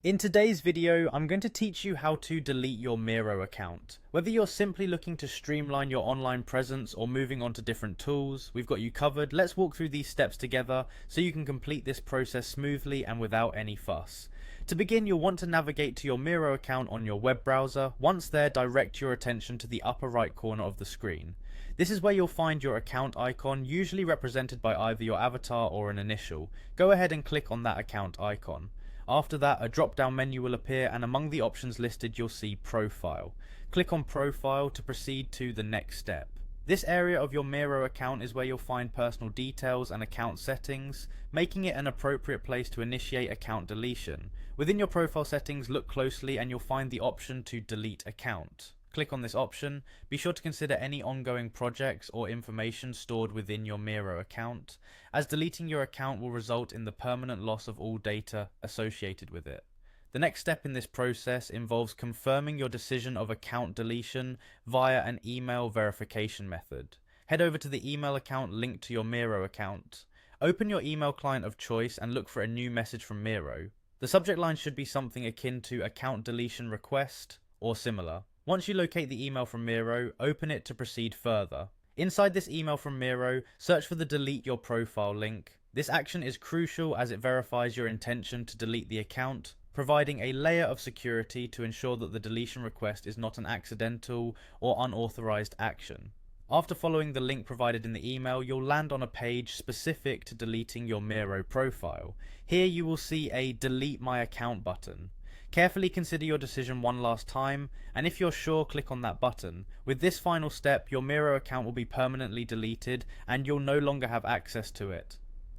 In today's video, I'm going to teach you how to delete your Miro account. Whether you're simply looking to streamline your online presence or moving on to different tools, we've got you covered. Let's walk through these steps together so you can complete this process smoothly and without any fuss. To begin, you'll want to navigate to your Miro account on your web browser. Once there, direct your attention to the upper right corner of the screen. This is where you'll find your account icon, usually represented by either your avatar or an initial. Go ahead and click on that account icon. After that, a drop-down menu will appear, and among the options listed you'll see Profile. Click on Profile to proceed to the next step. This area of your Miro account is where you'll find personal details and account settings, making it an appropriate place to initiate account deletion. Within your profile settings, look closely and you'll find the option to delete account. Click on this option. Be sure to consider any ongoing projects or information stored within your Miro account, as deleting your account will result in the permanent loss of all data associated with it. The next step in this process involves confirming your decision of account deletion via an email verification method. Head over to the email account linked to your Miro account. Open your email client of choice and look for a new message from Miro. The subject line should be something akin to account deletion request or similar. Once you locate the email from Miro, open it to proceed further. Inside this email from Miro, search for the delete your profile link. This action is crucial as it verifies your intention to delete the account, providing a layer of security to ensure that the deletion request is not an accidental or unauthorized action. After following the link provided in the email, you'll land on a page specific to deleting your Miro profile. Here you will see a Delete My Account button. Carefully consider your decision one last time, and if you're sure, click on that button. With this final step, your Miro account will be permanently deleted and you'll no longer have access to it.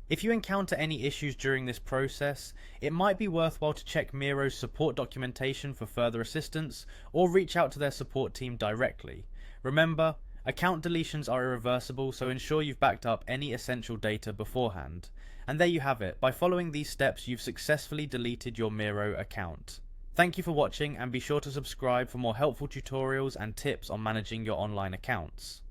If you encounter any issues during this process, it might be worthwhile to check Miro's support documentation for further assistance or reach out to their support team directly. Remember, account deletions are irreversible, so ensure you've backed up any essential data beforehand. And there you have it. By following these steps, you've successfully deleted your Miro account. Thank you for watching, and be sure to subscribe for more helpful tutorials and tips on managing your online accounts.